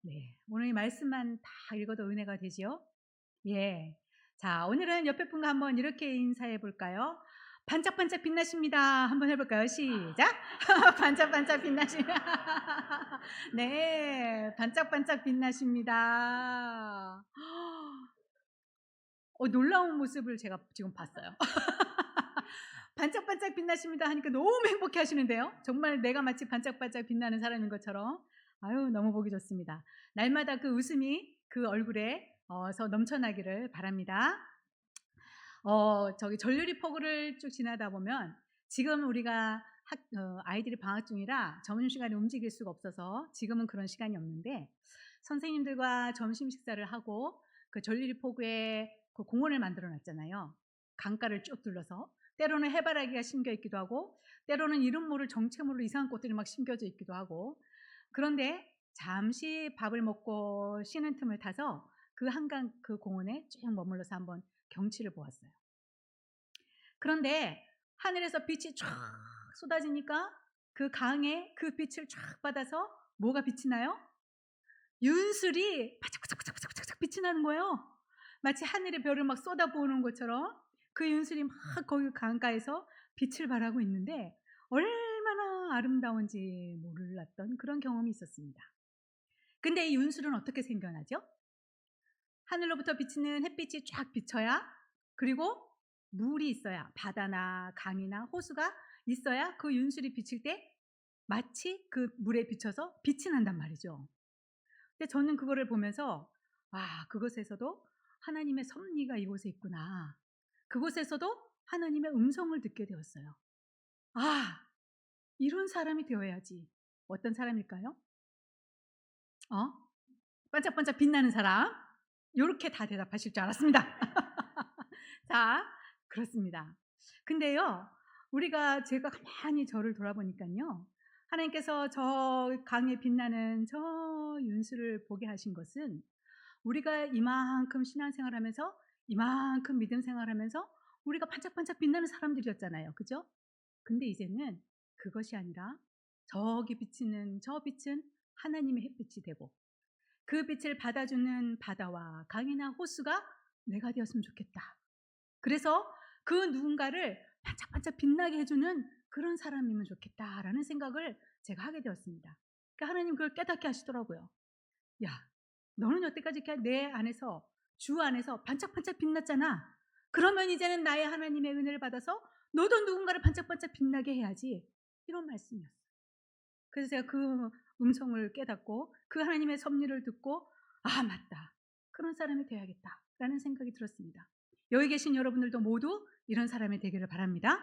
네. 오늘 이 말씀만 다 읽어도 은혜가 되지요? 예. 자, 오늘은 옆에 분과 한번 이렇게 인사해 볼까요? 반짝반짝 빛나십니다. 한번 해 볼까요? 시작. 반짝반짝 빛나십니다. 네. 반짝반짝 빛나십니다. 놀라운 모습을 제가 지금 봤어요. 반짝반짝 빛나십니다 하니까 너무 행복해 하시는데요. 정말 내가 마치 반짝반짝 빛나는 사람인 것처럼. 아유, 너무 보기 좋습니다. 날마다 그 웃음이 그 얼굴에 서 넘쳐나기를 바랍니다. 저기 전류리 포구를 쭉 지나다 보면 지금 우리가 아이들이 방학 중이라 점심시간에 움직일 수가 없어서 지금은 그런 시간이 없는데, 선생님들과 점심 식사를 하고 그 전류리 포구에 그 공원을 만들어 놨잖아요. 강가를 쭉 둘러서. 때로는 해바라기가 심겨 있기도 하고, 때로는 이름 모를 정체모를 이상한 꽃들이 막 심겨져 있기도 하고. 그런데 잠시 밥을 먹고 쉬는 틈을 타서 그 한강 그 공원에 쭉 머물러서 한번 경치를 보았어요. 그런데 하늘에서 빛이 쫙 쏟아지니까 그 강에 그 빛을 쫙 받아서 뭐가 빛이 나요? 윤슬이 바짝바짝바짝바짝 빛이 나는 거예요. 마치 하늘의 별을 막 쏟아부으는 것처럼 그 윤슬이 막 거기 강가에서 빛을 발하고 있는데, 얼마나 아름다운지 몰랐던 그런 경험이 있었습니다. 근데 이 윤슬은 어떻게 생겨나죠? 하늘로부터 비치는 햇빛이 쫙 비쳐야, 그리고 물이 있어야, 바다나 강이나 호수가 있어야 그 윤슬이 비칠 때 마치 그 물에 비쳐서 빛이 난단 말이죠. 근데 저는 그거를 보면서 '아, 그것에서도 하나님의 섭리가 이곳에 있구나.' 그곳에서도 하나님의 음성을 듣게 되었어요. '아, 이런 사람이 되어야지.' 어떤 사람일까요? 어? 반짝반짝 빛나는 사람. 요렇게 다 대답하실 줄 알았습니다. 자, 그렇습니다. 근데요, 제가 가만히 저를 돌아보니깐요, 하나님께서 저 강에 빛나는 저 윤수를 보게 하신 것은 우리가 이만큼 신앙생활하면서, 이만큼 믿음 생활하면서 우리가 반짝반짝 빛나는 사람들이었잖아요. 그죠? 근데 이제는 그것이 아니라 저기 비치는 저 빛은 하나님의 햇빛이 되고, 그 빛을 받아주는 바다와 강이나 호수가 내가 되었으면 좋겠다. 그래서 그 누군가를 반짝반짝 빛나게 해주는 그런 사람이면 좋겠다라는 생각을 제가 하게 되었습니다. 그러니까 하나님 그걸 깨닫게 하시더라고요. 야, 너는 여태까지 이렇게 내 안에서, 주 안에서 반짝반짝 빛났잖아. 그러면 이제는 나의 하나님의 은혜를 받아서 너도 누군가를 반짝반짝 빛나게 해야지. 이런 말씀이었어요. 그래서 제가 그 음성을 깨닫고 그 하나님의 섭리를 듣고 '아, 맞다. 그런 사람이 되어야겠다.'라는 생각이 들었습니다. 여기 계신 여러분들도 모두 이런 사람이 되기를 바랍니다.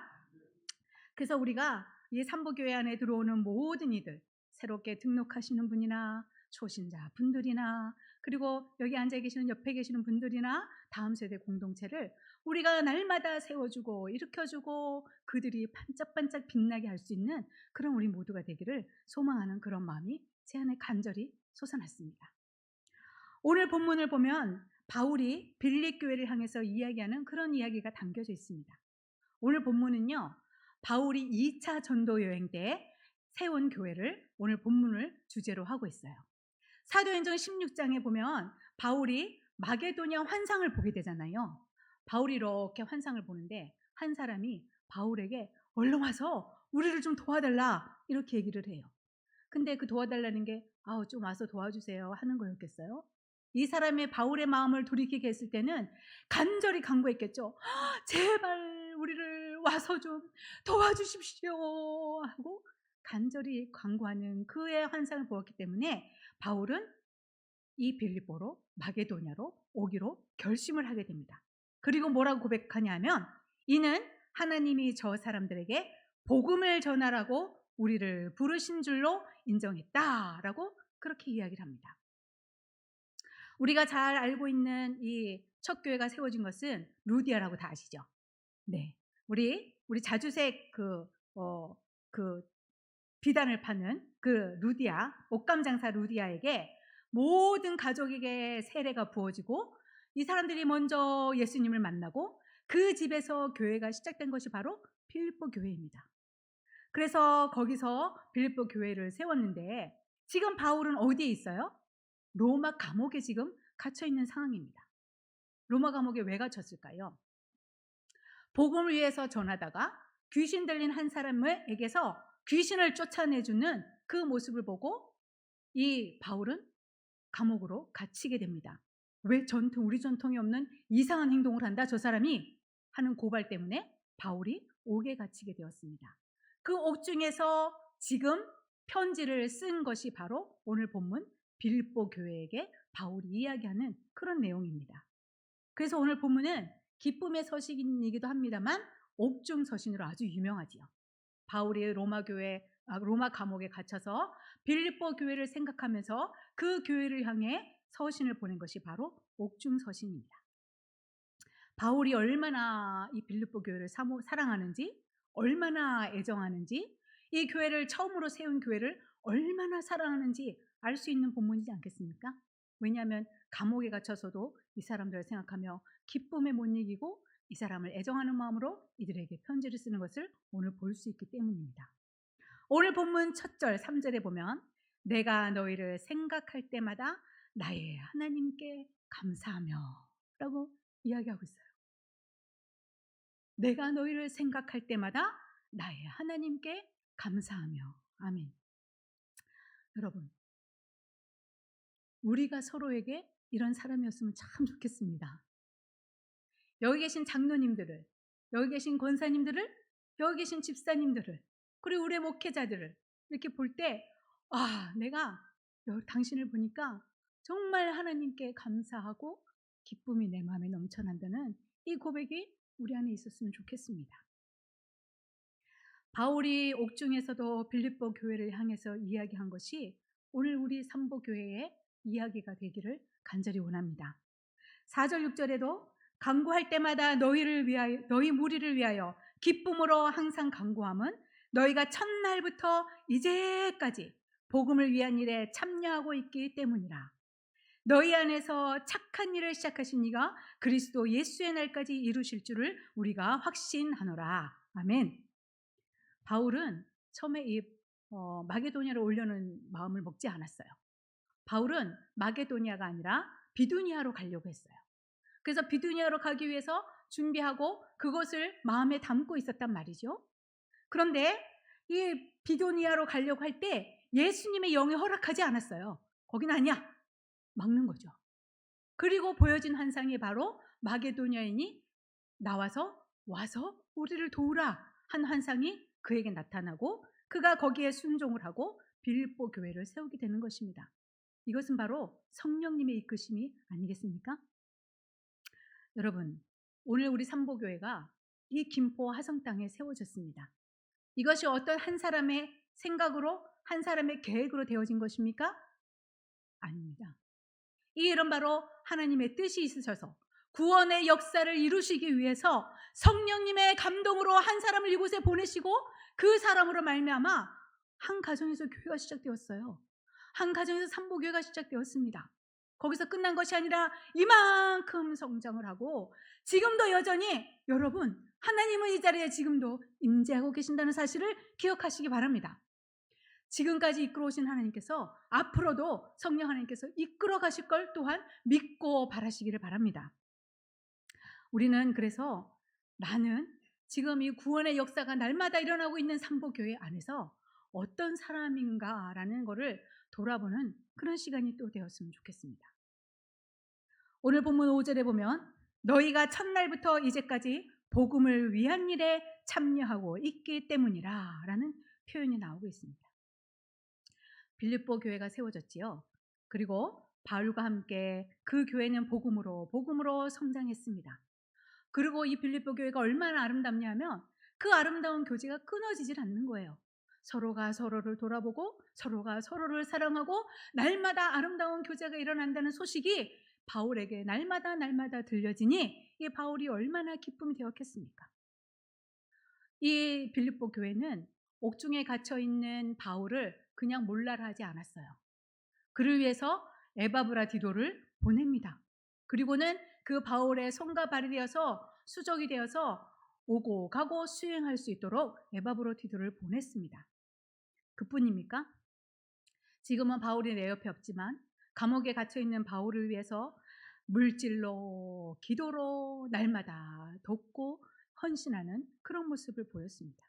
그래서 우리가 이 삼보교회 안에 들어오는 모든 이들, 새롭게 등록하시는 분이나 초신자 분들이나, 그리고 여기 앉아 계시는 옆에 계시는 분들이나 다음 세대 공동체를 우리가 날마다 세워주고 일으켜주고 그들이 반짝반짝 빛나게 할 수 있는 그런 우리 모두가 되기를 소망하는 그런 마음이 제 안에 간절히 솟아났습니다. 오늘 본문을 보면 바울이 빌립 교회를 향해서 이야기하는 그런 이야기가 담겨져 있습니다. 오늘 본문은요, 바울이 2차 전도 여행 때 세운 교회를 오늘 본문을 주제로 하고 있어요. 사도행전 16장에 보면 바울이 마게도냐 환상을 보게 되잖아요. 바울이 이렇게 환상을 보는데 한 사람이 바울에게 얼른 와서 우리를 좀 도와달라 이렇게 얘기를 해요. 근데 그 도와달라는 게 아우, 좀 와서 도와주세요 하는 거였겠어요? 이 사람의 바울의 마음을 돌이키게 했을 때는 간절히 간구했겠죠. 제발 우리를 와서 좀 도와주십시오 하고 간절히 간구하는 그의 환상을 보았기 때문에 바울은 이 빌립보로 마게도냐로 오기로 결심을 하게 됩니다. 그리고 뭐라고 고백하냐면 이는 하나님이 저 사람들에게 복음을 전하라고 우리를 부르신 줄로 인정했다라고 그렇게 이야기를 합니다. 우리가 잘 알고 있는 이 첫 교회가 세워진 것은 루디아라고 다 아시죠? 네. 우리 자주색 그 비단을 파는 그 루디아, 옷감 장사 루디아에게 모든 가족에게 세례가 부어지고 이 사람들이 먼저 예수님을 만나고 그 집에서 교회가 시작된 것이 바로 빌립보 교회입니다. 그래서 거기서 빌립보 교회를 세웠는데 지금 바울은 어디에 있어요? 로마 감옥에 지금 갇혀 있는 상황입니다. 로마 감옥에 왜 갇혔을까요? 복음을 위해서 전하다가 귀신 들린 한 사람에게서 귀신을 쫓아내주는 그 모습을 보고 이 바울은 감옥으로 갇히게 됩니다. 왜 우리 전통이 없는 이상한 행동을 한다 저 사람이 하는 고발 때문에 바울이 옥에 갇히게 되었습니다. 그 옥중에서 지금 편지를 쓴 것이 바로 오늘 본문 빌립보 교회에게 바울이 이야기하는 그런 내용입니다. 그래서 오늘 본문은 기쁨의 서신이기도 합니다만 옥중 서신으로 아주 유명하지요. 바울이 로마 감옥에 갇혀서 빌립보 교회를 생각하면서 그 교회를 향해 서신을 보낸 것이 바로 옥중 서신입니다. 바울이 얼마나 이 빌립보 교회를 사랑하는지, 얼마나 애정하는지, 이 교회를 처음으로 세운 교회를 얼마나 사랑하는지 알 수 있는 본문이지 않겠습니까? 왜냐하면 감옥에 갇혀서도 이 사람들을 생각하며 기쁨에 못 이기고 이 사람을 애정하는 마음으로 이들에게 편지를 쓰는 것을 오늘 볼 수 있기 때문입니다. 오늘 본문 첫 절 3절에 보면 내가 너희를 생각할 때마다 나의 하나님께 감사하며 라고 이야기하고 있어요. 내가 너희를 생각할 때마다 나의 하나님께 감사하며. 아멘. 여러분, 우리가 서로에게 이런 사람이었으면 참 좋겠습니다. 여기 계신 장로님들을, 여기 계신 권사님들을, 여기 계신 집사님들을, 그리고 우리 목회자들을 이렇게 볼 때 내가 당신을 보니까 정말 하나님께 감사하고 기쁨이 내 마음에 넘쳐난다는 이 고백이 우리 안에 있었으면 좋겠습니다. 바울이 옥중에서도 빌립보 교회를 향해서 이야기한 것이 오늘 우리 삼보교회의 이야기가 되기를 간절히 원합니다. 4절 6절에도 간구할 때마다 너희 무리를 위하여 기쁨으로 항상 간구함은 너희가 첫날부터 이제까지 복음을 위한 일에 참여하고 있기 때문이라. 너희 안에서 착한 일을 시작하신 이가 그리스도 예수의 날까지 이루실 줄을 우리가 확신하노라. 아멘. 바울은 처음에 이 마게도니아로 오려는 마음을 먹지 않았어요. 바울은 마게도니아가 아니라 비두니아로 가려고 했어요. 그래서 비두니아로 가기 위해서 준비하고 그것을 마음에 담고 있었단 말이죠. 그런데 이 비두니아로 가려고 할 때 예수님의 영이 허락하지 않았어요. 거긴 아니야. 막는 거죠. 그리고 보여진 환상이 바로 마게도니아인이 와서 우리를 도우라 한 환상이 그에게 나타나고 그가 거기에 순종을 하고 빌립보 교회를 세우게 되는 것입니다. 이것은 바로 성령님의 이끄심이 아니겠습니까? 여러분, 오늘 우리 삼보교회가 이 김포 화성 땅에 세워졌습니다. 이것이 어떤 한 사람의 생각으로 한 사람의 계획으로 되어진 것입니까? 아닙니다. 이 일은 바로 하나님의 뜻이 있으셔서 구원의 역사를 이루시기 위해서 성령님의 감동으로 한 사람을 이곳에 보내시고 그 사람으로 말미암아 한 가정에서 교회가 시작되었어요. 한 가정에서 삼보교회가 시작되었습니다. 거기서 끝난 것이 아니라 이만큼 성장을 하고 지금도 여전히 여러분 하나님은 이 자리에 지금도 임재하고 계신다는 사실을 기억하시기 바랍니다. 지금까지 이끌어 오신 하나님께서 앞으로도 성령 하나님께서 이끌어 가실 걸 또한 믿고 바라시기를 바랍니다. 우리는 그래서 나는 지금 이 구원의 역사가 날마다 일어나고 있는 삼보교회 안에서 어떤 사람인가라는 것을 돌아보는 그런 시간이 또 되었으면 좋겠습니다. 오늘 본문 5절에 보면 너희가 첫날부터 이제까지 복음을 위한 일에 참여하고 있기 때문이라 라는 표현이 나오고 있습니다. 빌립보 교회가 세워졌지요. 그리고 바울과 함께 그 교회는 복음으로 성장했습니다. 그리고 이 빌립보 교회가 얼마나 아름답냐 하면 그 아름다운 교제가 끊어지질 않는 거예요. 서로가 서로를 돌아보고 서로가 서로를 사랑하고 날마다 아름다운 교제가 일어난다는 소식이 바울에게 날마다 들려지니 이 바울이 얼마나 기쁨이 되었겠습니까? 이 빌립보 교회는 옥중에 갇혀 있는 바울을 그냥 몰라라 하지 않았어요. 그를 위해서 에바브라디도를 보냅니다. 그리고는 그 바울의 손과 발이 되어서 수족이 되어서 오고 가고 수행할 수 있도록 에바브라디도를 보냈습니다. 그뿐입니까? 지금은 바울이 내 옆에 없지만 감옥에 갇혀 있는 바울을 위해서 물질로, 기도로 날마다 돕고 헌신하는 그런 모습을 보였습니다.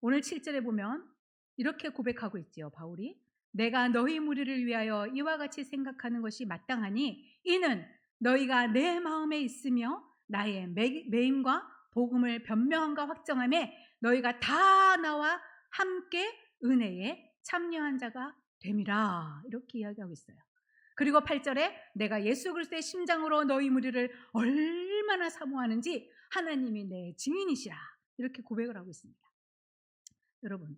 오늘 7절에 보면 이렇게 고백하고 있지요. 바울이 내가 너희 무리를 위하여 이와 같이 생각하는 것이 마땅하니 이는 너희가 내 마음에 있으며 나의 매임과 복음을 변명함과 확정함에 너희가 다 나와 함께 은혜에 참여한 자가 됨이라. 이렇게 이야기하고 있어요. 그리고 8절에 내가 예수 그리스도의 심장으로 너희 무리를 얼마나 사모하는지 하나님이 내 증인이시라. 이렇게 고백을 하고 있습니다. 여러분,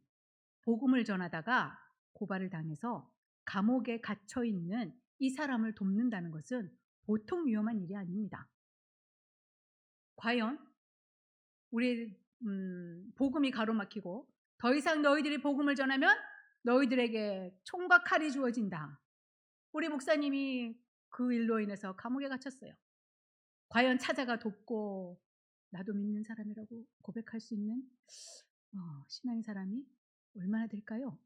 복음을 전하다가 고발을 당해서 감옥에 갇혀 있는 이 사람을 돕는다는 것은 보통 위험한 일이 아닙니다. 과연 우리 복음이 가로막히고 더 이상 너희들이 복음을 전하면 너희들에게 총과 칼이 주어진다. 우리 목사님이 그 일로 인해서 감옥에 갇혔어요. 과연 찾아가 돕고 나도 믿는 사람이라고 고백할 수 있는 신앙의 사람이 얼마나 될까요?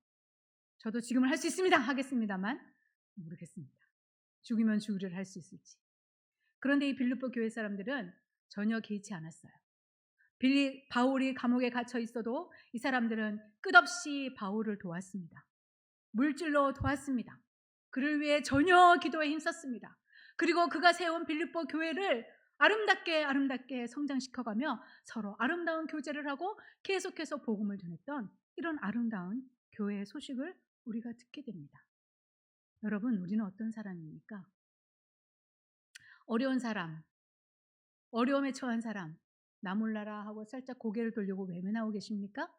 저도 지금은 할 수 있습니다 하겠습니다만 모르겠습니다. 죽이면 죽으리를 할 수 있을지. 그런데 이 빌립보 교회 사람들은 전혀 개의치 않았어요. 바울이 감옥에 갇혀 있어도 이 사람들은 끝없이 바울을 도왔습니다. 물질로 도왔습니다. 그를 위해 전혀 기도에 힘썼습니다. 그리고 그가 세운 빌립보 교회를 아름답게 성장시켜가며 서로 아름다운 교제를 하고 계속해서 복음을 전했던 이런 아름다운 교회의 소식을 우리가 듣게 됩니다. 여러분, 우리는 어떤 사람입니까? 어려운 사람, 어려움에 처한 사람, 나 몰라라 하고 살짝 고개를 돌리고 외면하고 계십니까?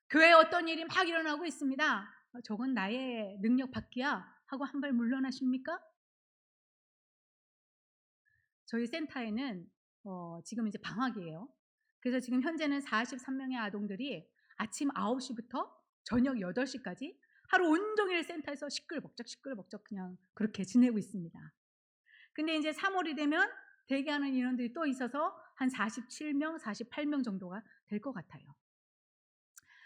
교회에 어떤 일이 막 일어나고 있습니다. 저건 나의 능력 밖이야 하고 한 발 물러나십니까? 저희 센터에는 지금 이제 방학이에요. 그래서 지금 현재는 43명의 아동들이 아침 9시부터 저녁 8시까지 하루 온종일 센터에서 시끌벅적 그냥 그렇게 지내고 있습니다. 근데 이제 3월이 되면 대기하는 인원들이 또 있어서 한 47명, 48명 정도가 될 것 같아요.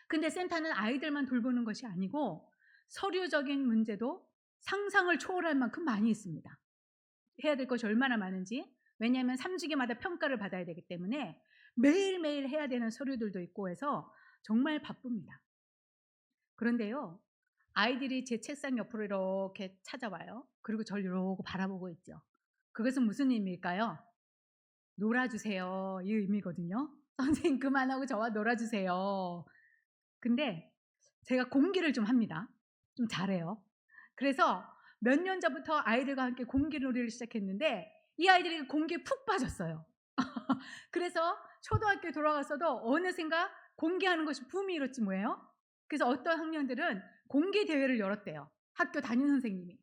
근데 센터는 아이들만 돌보는 것이 아니고 서류적인 문제도 상상을 초월할 만큼 많이 있습니다. 해야 될 것이 얼마나 많은지. 왜냐하면 3주기마다 평가를 받아야 되기 때문에 매일매일 해야 되는 서류들도 있고 해서 정말 바쁩니다. 그런데요, 아이들이 제 책상 옆으로 이렇게 찾아와요. 그리고 저를 이러고 바라보고 있죠. 그것은 무슨 의미일까요? 놀아주세요, 이 의미거든요. 선생님 그만하고 저와 놀아주세요. 근데 제가 공기를 좀 합니다. 좀 잘해요. 그래서 몇 년 전부터 아이들과 함께 공기놀이를 시작했는데 이 아이들이 공기에 푹 빠졌어요. 그래서 초등학교에 돌아가서도 어느샌가 공기하는 것이 붐이 일었지 뭐예요. 그래서 어떤 학년들은 공기 대회를 열었대요. 학교 담임 선생님이.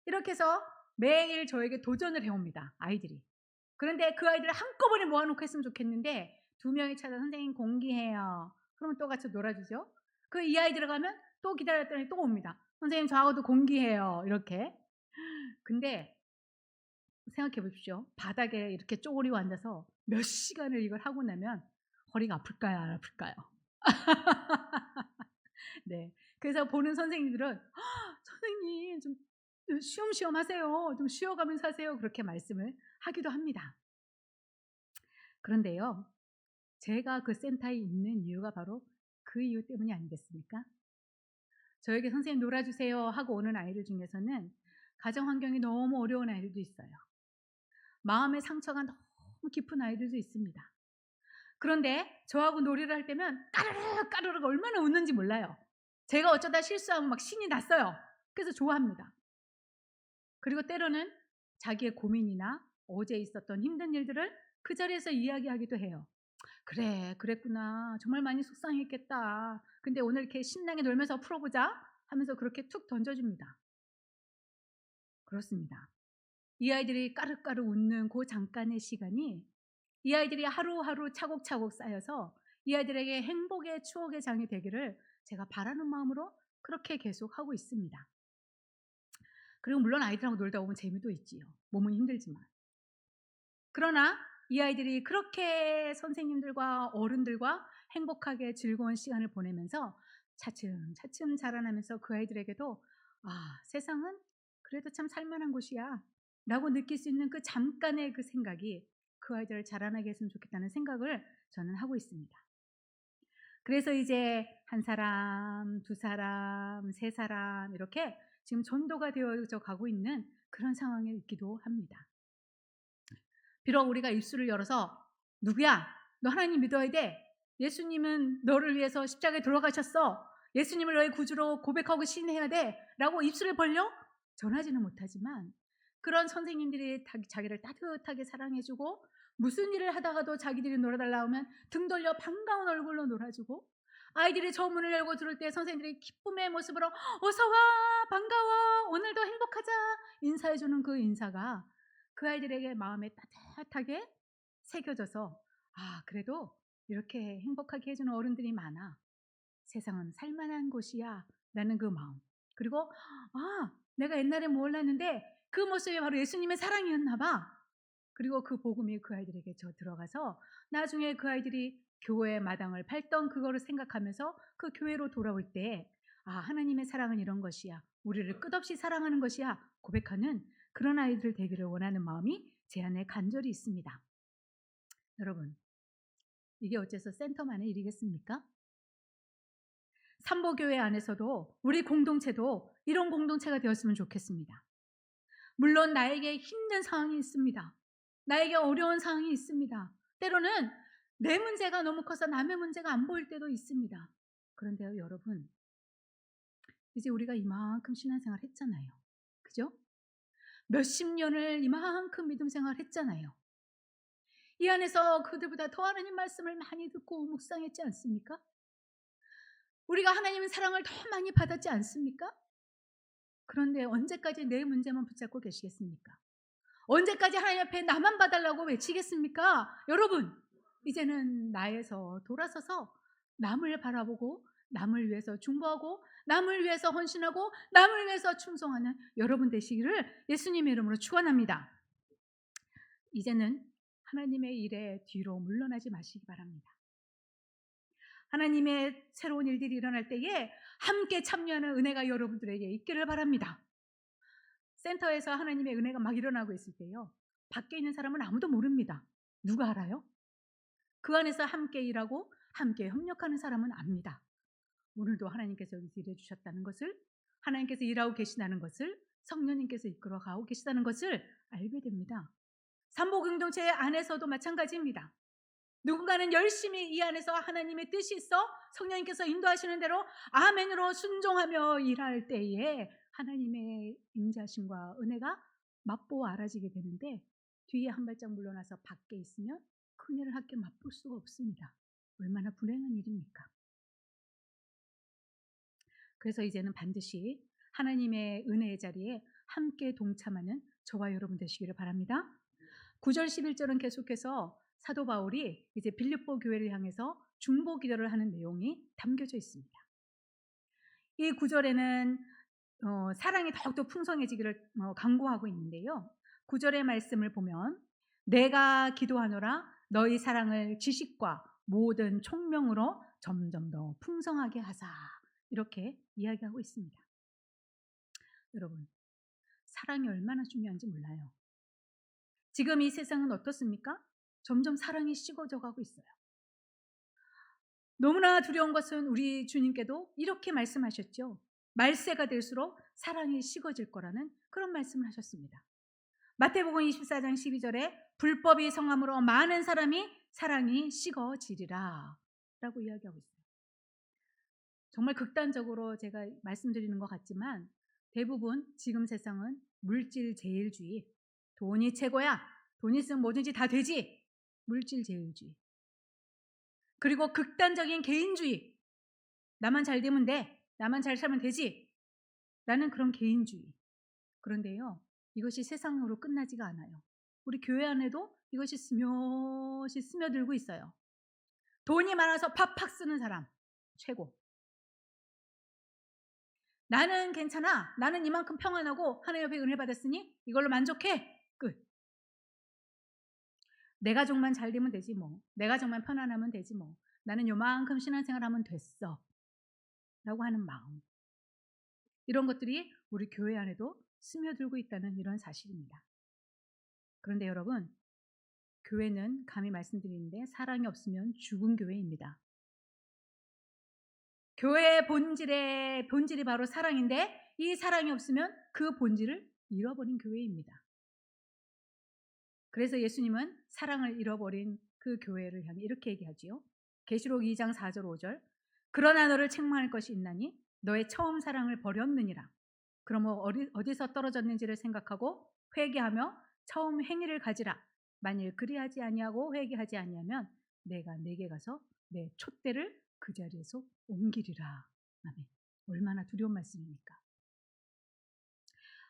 이렇게 해서 매일 저에게 도전을 해옵니다. 아이들이. 그런데 그 아이들을 한꺼번에 모아놓고 했으면 좋겠는데 2명이 찾아 선생님 공기해요. 그러면 또 같이 놀아주죠. 그 이 아이 들어가면 또 기다렸더니 또 옵니다. 선생님 저하고도 공기해요. 이렇게. 근데 생각해 보십시오. 바닥에 이렇게 쪼그리고 앉아서 몇 시간을 이걸 하고 나면 허리가 아플까요? 안 아플까요? 네. 그래서 보는 선생님들은 선생님 좀 쉬엄쉬엄 하세요. 좀 쉬어가면서 하세요. 그렇게 말씀을 하기도 합니다. 그런데요, 제가 그 센터에 있는 이유가 바로 그 이유 때문이 아니겠습니까? 저에게 선생님 놀아주세요 하고 오는 아이들 중에서는 가정 환경이 너무 어려운 아이들도 있어요. 마음의 상처가 너무 깊은 아이들도 있습니다. 그런데 저하고 놀이를 할 때면 까르르 얼마나 웃는지 몰라요. 제가 어쩌다 실수하면 막 신이 났어요. 그래서 좋아합니다. 그리고 때로는 자기의 고민이나 어제 있었던 힘든 일들을 그 자리에서 이야기하기도 해요. 그래, 그랬구나. 정말 많이 속상했겠다. 근데 오늘 이렇게 신나게 놀면서 풀어보자 하면서 그렇게 툭 던져줍니다. 그렇습니다. 이 아이들이 까르까르 웃는 그 잠깐의 시간이 이 아이들이 하루하루 차곡차곡 쌓여서 이 아이들에게 행복의 추억의 장이 되기를 제가 바라는 마음으로 그렇게 계속 하고 있습니다. 그리고 물론 아이들하고 놀다 보면 재미도 있지요. 몸은 힘들지만. 그러나 이 아이들이 그렇게 선생님들과 어른들과 행복하게 즐거운 시간을 보내면서 차츰 자라나면서 그 아이들에게도 '아 세상은 그래도 참 살만한 곳이야.' 라고 느낄 수 있는 그 잠깐의 그 생각이 그 아이들을 자라나게 했으면 좋겠다는 생각을 저는 하고 있습니다. 그래서 이제 한 사람, 두 사람, 세 사람 이렇게 지금 전도가 되어져 가고 있는 그런 상황에 있기도 합니다. 비록 우리가 입술을 열어서 "누구야? 너 하나님 믿어야 돼. 예수님은 너를 위해서 십자가에 돌아가셨어. 예수님을 너의 구주로 고백하고 신뢰해야 돼." 라고 입술을 벌려 전하지는 못하지만 그런 선생님들이 자기를 따뜻하게 사랑해 주고 무슨 일을 하다가도 자기들이 놀아달라 하면 등 돌려 반가운 얼굴로 놀아주고 아이들이 저 문을 열고 들어올 때 선생님들이 기쁨의 모습으로 "어서 와. 반가워. 오늘도 행복하자." 인사해 주는 그 인사가 그 아이들에게 마음에 따뜻하게 새겨져서 '아 그래도 이렇게 행복하게 해 주는 어른들이 많아. 세상은 살 만한 곳이야.'라는 그 마음. 그리고 '아 내가 옛날에 몰랐는데 그 모습이 바로 예수님의 사랑이었나 봐.' 그리고 그 복음이 그 아이들에게 들어가서 나중에 그 아이들이 교회 마당을 밟던 그거를 생각하면서 그 교회로 돌아올 때 '아 하나님의 사랑은 이런 것이야. 우리를 끝없이 사랑하는 것이야.' 고백하는 그런 아이들 되기를 원하는 마음이 제 안에 간절히 있습니다. 여러분 이게 어째서 센터만의 일이겠습니까? 삼보교회 안에서도 우리 공동체도 이런 공동체가 되었으면 좋겠습니다. 물론 나에게 힘든 상황이 있습니다. 나에게 어려운 상황이 있습니다. 때로는 내 문제가 너무 커서 남의 문제가 안 보일 때도 있습니다. 그런데요, 여러분, 이제 우리가 이만큼 신앙생활 했잖아요. 그죠? 몇십 년을 이만큼 믿음 생활 했잖아요. 이 안에서 그들보다 더 하나님 말씀을 많이 듣고 묵상했지 않습니까? 우리가 하나님의 사랑을 더 많이 받았지 않습니까? 그런데 언제까지 내 문제만 붙잡고 계시겠습니까? 언제까지 하나님 앞에 나만 봐달라고 외치겠습니까? 여러분, 이제는 나에서 돌아서서 남을 바라보고 남을 위해서 중보하고 남을 위해서 헌신하고 남을 위해서 충성하는 여러분 되시기를 예수님의 이름으로 축원합니다. 이제는 하나님의 일에 뒤로 물러나지 마시기 바랍니다. 하나님의 새로운 일들이 일어날 때에 함께 참여하는 은혜가 여러분들에게 있기를 바랍니다. 센터에서 하나님의 은혜가 막 일어나고 있을 때요. 밖에 있는 사람은 아무도 모릅니다. 누가 알아요? 그 안에서 함께 일하고 함께 협력하는 사람은 압니다. 오늘도 하나님께서 여기서 일해 주셨다는 것을, 하나님께서 일하고 계시다는 것을, 성령님께서 이끌어 가고 계시다는 것을 알게 됩니다. 삼보 공동체 안에서도 마찬가지입니다. 누군가는 열심히 이 안에서 하나님의 뜻이 있어 성령님께서 인도하시는 대로 아멘으로 순종하며 일할 때에 하나님의 임재하심과 은혜가 맛보아 알아지게 되는데 뒤에 한 발짝 물러나서 밖에 있으면 그 은혜를 함께 맛볼 수가 없습니다. 얼마나 불행한 일입니까? 그래서 이제는 반드시 하나님의 은혜의 자리에 함께 동참하는 저와 여러분 되시기를 바랍니다. 9절 11절은 계속해서 사도 바울이 이제 빌립보 교회를 향해서 중보 기도를 하는 내용이 담겨져 있습니다. 이 구절에는 사랑이 더욱더 풍성해지기를 강구하고 있는데요. 9절의 말씀을 보면 내가 기도하노라 너희 사랑을 지식과 모든 총명으로 점점 더 풍성하게 하사 이렇게 이야기하고 있습니다. 여러분 사랑이 얼마나 중요한지 몰라요. 지금 이 세상은 어떻습니까? 점점 사랑이 식어져 가고 있어요. 너무나 두려운 것은 우리 주님께도 이렇게 말씀하셨죠. 말세가 될수록 사랑이 식어질 거라는 그런 말씀을 하셨습니다. 마태복음 24장 12절에 불법이 성함으로 많은 사람이 사랑이 식어지리라 라고 이야기하고 있어요. 정말 극단적으로 제가 말씀드리는 것 같지만 대부분 지금 세상은 물질 제일주의, 돈이 최고야, 돈 있으면 뭐든지 다 되지, 물질 제일주의. 그리고 극단적인 개인주의, 나만 잘 되면 돼, 나만 잘 살면 되지 라는 그런 개인주의. 그런데요 이것이 세상으로 끝나지가 않아요. 우리 교회 안에도 이것이 스며시 스며들고 있어요. 돈이 많아서 팍팍 쓰는 사람 최고. 나는 괜찮아, 나는 이만큼 평안하고 하나님 옆에 은혜 받았으니 이걸로 만족해, 끝. 내 가족만 잘 되면 되지 뭐, 내 가족만 편안하면 되지 뭐, 나는 요만큼 신앙생활 하면 됐어 라고 하는 마음, 이런 것들이 우리 교회 안에도 스며들고 있다는 이런 사실입니다. 그런데 여러분, 교회는 감히 말씀드리는데 사랑이 없으면 죽은 교회입니다. 교회의 본질이 바로 사랑인데 이 사랑이 없으면 그 본질을 잃어버린 교회입니다. 그래서 예수님은 사랑을 잃어버린 그 교회를 향해 이렇게 얘기하지요. 계시록 2장 4절 5절. 그러나 너를 책망할 것이 있나니 너의 처음 사랑을 버렸느니라. 그러므로 어디서 떨어졌는지를 생각하고 회개하며 처음 행위를 가지라. 만일 그리하지 아니하고 회개하지 아니하면 내가 내게 가서 내 촛대를 그 자리에서 옮기리라. 아멘. 얼마나 두려운 말씀입니까?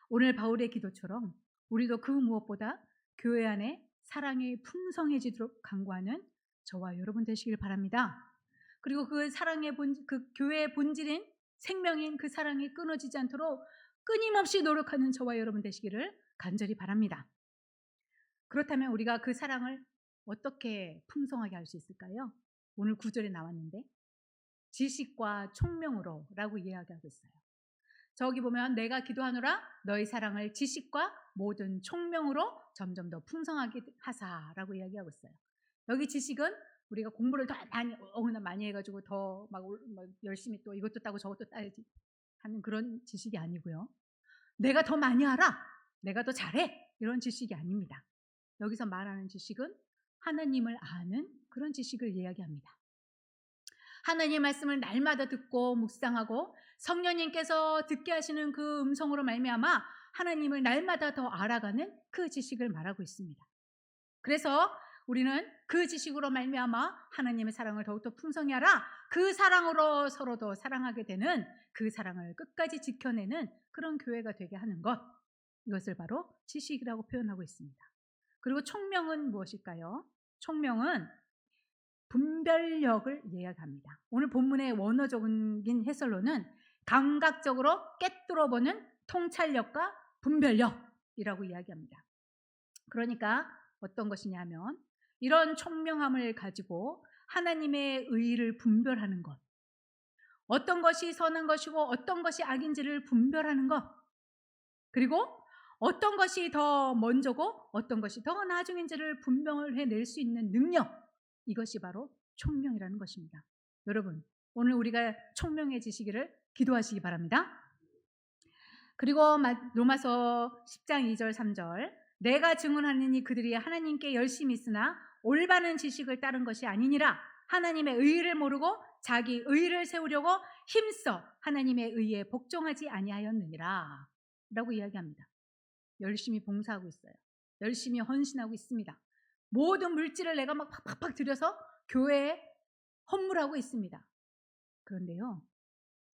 오늘 바울의 기도처럼 우리도 그 무엇보다 교회 안에 사랑이 풍성해지도록 간구하는 저와 여러분 되시길 바랍니다. 그리고 그 사랑의 그 교회의 본질인 생명인 그 사랑이 끊어지지 않도록 끊임없이 노력하는 저와 여러분 되시기를 간절히 바랍니다. 그렇다면 우리가 그 사랑을 어떻게 풍성하게 할 수 있을까요? 오늘 9절에 나왔는데 지식과 총명으로 라고 이야기하고 있어요. 저기 보면 내가 기도하노라 너희 사랑을 지식과 모든 총명으로 점점 더 풍성하게 하사라고 이야기하고 있어요. 여기 지식은 우리가 공부를 더 많이 해가지고 더 막 열심히 또 이것도 따고 저것도 따야지 하는 그런 지식이 아니고요. 내가 더 많이 알아, 내가 더 잘해 이런 지식이 아닙니다. 여기서 말하는 지식은 하나님을 아는 그런 지식을 이야기합니다. 하나님의 말씀을 날마다 듣고 묵상하고 성령님께서 듣게 하시는 그 음성으로 말미암아 하나님을 날마다 더 알아가는 그 지식을 말하고 있습니다. 그래서 우리는 그 지식으로 말미암아 하나님의 사랑을 더욱더 풍성히 알아 그 사랑으로 서로도 사랑하게 되는 그 사랑을 끝까지 지켜내는 그런 교회가 되게 하는 것, 이것을 바로 지식이라고 표현하고 있습니다. 그리고 총명은 무엇일까요? 총명은 분별력을 이야기합니다. 오늘 본문의 원어적인 해설로는 감각적으로 꿰뚫어보는 통찰력과 분별력이라고 이야기합니다. 그러니까 어떤 것이냐면 이런 총명함을 가지고 하나님의 의를 분별하는 것, 어떤 것이 선한 것이고 어떤 것이 악인지를 분별하는 것, 그리고 어떤 것이 더 먼저고 어떤 것이 더 나중인지를 분별해낼 수 있는 능력, 이것이 바로 총명이라는 것입니다. 여러분, 오늘 우리가 총명해지시기를 기도하시기 바랍니다. 그리고 로마서 10장 2절 3절. 내가 증언하느니 그들이 하나님께 열심히 있으나 올바른 지식을 따른 것이 아니니라. 하나님의 의를 모르고 자기 의를 세우려고 힘써 하나님의 의에 복종하지 아니하였느니라 라고 이야기합니다. 열심히 봉사하고 있어요. 열심히 헌신하고 있습니다. 모든 물질을 내가 막 팍팍팍 들여서 교회에 헌물하고 있습니다. 그런데요,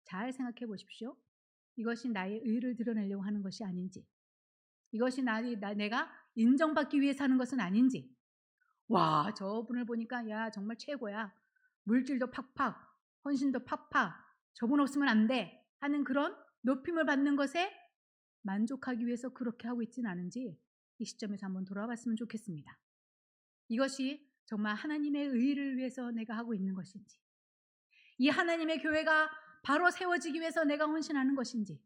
잘 생각해 보십시오. 이것이 나의 의를 드러내려고 하는 것이 아닌지, 이것이 내가 인정받기 위해서 하는 것은 아닌지, 와, 저분을 보니까 야 정말 최고야, 물질도 팍팍, 헌신도 팍팍, 저분 없으면 안 돼 하는 그런 높임을 받는 것에 만족하기 위해서 그렇게 하고 있지는 않은지 이 시점에서 한번 돌아봤으면 좋겠습니다. 이것이 정말 하나님의 의를 위해서 내가 하고 있는 것인지, 이 하나님의 교회가 바로 세워지기 위해서 내가 헌신하는 것인지,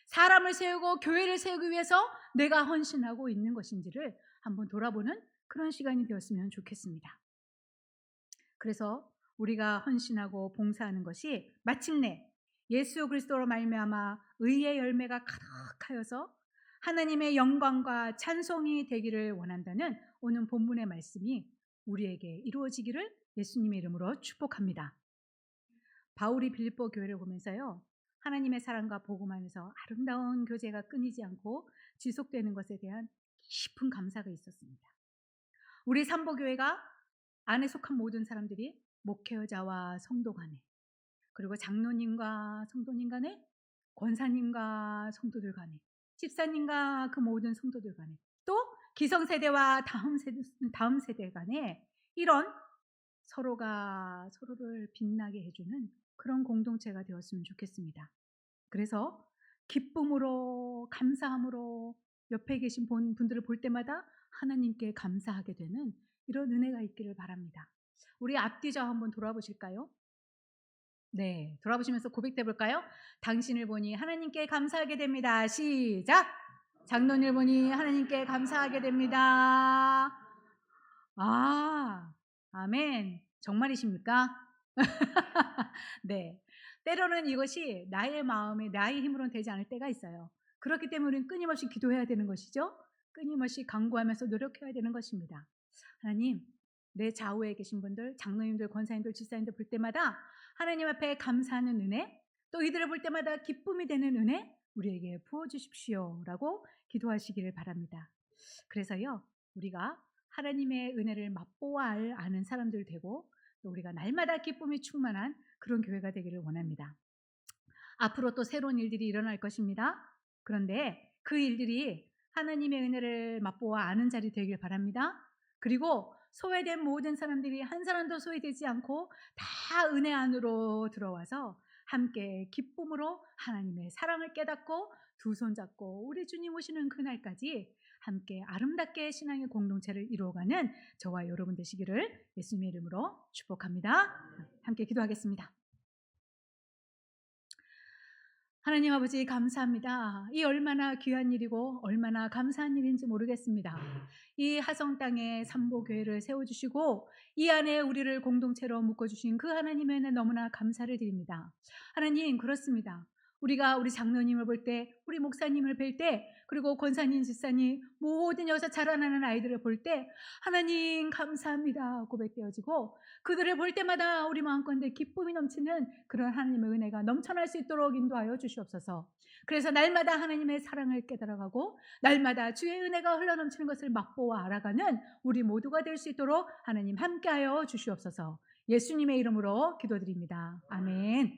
사람을 세우고 교회를 세우기 위해서 내가 헌신하고 있는 것인지를 한번 돌아보는 그런 시간이 되었으면 좋겠습니다. 그래서 우리가 헌신하고 봉사하는 것이 마침내 예수 그리스도로 말미암아 의의 열매가 가득하여서 하나님의 영광과 찬송이 되기를 원한다는 오늘 본문의 말씀이 우리에게 이루어지기를 예수님의 이름으로 축복합니다. 바울이 빌립보 교회를 보면서요, 하나님의 사랑과 복음 안에서 아름다운 교제가 끊이지 않고 지속되는 것에 대한 깊은 감사가 있었습니다. 우리 삼보교회가 안에 속한 모든 사람들이 목회자와 성도 간에, 그리고 장로님과 성도님 간에, 권사님과 성도들 간에, 집사님과 그 모든 성도들 간에, 또 기성세대와 다음 세대 간에 이런 서로가 서로를 빛나게 해주는 그런 공동체가 되었으면 좋겠습니다. 그래서 기쁨으로, 감사함으로 옆에 계신 분들을 볼 때마다 하나님께 감사하게 되는 이런 은혜가 있기를 바랍니다. 우리 앞뒤좌우 한번 돌아보실까요? 네. 돌아보시면서 고백해 볼까요? 당신을 보니 하나님께 감사하게 됩니다. 시작. 장로님을 보니 하나님께 감사하게 됩니다. 아. 아멘. 정말이십니까? 네. 때로는 이것이 나의 마음에 나의 힘으로는 되지 않을 때가 있어요. 그렇기 때문에 우리는 끊임없이 기도해야 되는 것이죠. 끊임없이 간구하면서 노력해야 되는 것입니다. 하나님, 내 좌우에 계신 분들, 장로님들, 권사님들, 집사님들 볼 때마다 하나님 앞에 감사하는 은혜, 또 이들을 볼 때마다 기쁨이 되는 은혜 우리에게 부어 주십시오라고 기도하시기를 바랍니다. 그래서요, 우리가 하나님의 은혜를 맛보아 아는 사람들 되고 또 우리가 날마다 기쁨이 충만한 그런 교회가 되기를 원합니다. 앞으로 또 새로운 일들이 일어날 것입니다. 그런데 그 일들이 하나님의 은혜를 맛보아 아는 자리 되길 바랍니다. 그리고 소외된 모든 사람들이 한 사람도 소외되지 않고 다 은혜 안으로 들어와서 함께 기쁨으로 하나님의 사랑을 깨닫고 두 손 잡고 우리 주님 오시는 그날까지 함께 아름답게 신앙의 공동체를 이루어가는 저와 여러분 되시기를 예수님의 이름으로 축복합니다. 함께 기도하겠습니다. 하나님 아버지 감사합니다. 이 얼마나 귀한 일이고 얼마나 감사한 일인지 모르겠습니다. 이 하성 땅에 삼보교회를 세워주시고 이 안에 우리를 공동체로 묶어주신 그 하나님의 은혜 너무나 감사를 드립니다. 하나님 그렇습니다. 우리가 우리 장로님을 볼 때, 우리 목사님을 뵐 때, 그리고 권사님, 집사님 모든 여기서 자라나는 아이들을 볼 때 하나님 감사합니다 고백되어지고 그들을 볼 때마다 우리 마음가운데 기쁨이 넘치는 그런 하나님의 은혜가 넘쳐날 수 있도록 인도하여 주시옵소서. 그래서 날마다 하나님의 사랑을 깨달아가고 날마다 주의 은혜가 흘러넘치는 것을 맛보아 알아가는 우리 모두가 될 수 있도록 하나님 함께하여 주시옵소서. 예수님의 이름으로 기도드립니다. 아멘.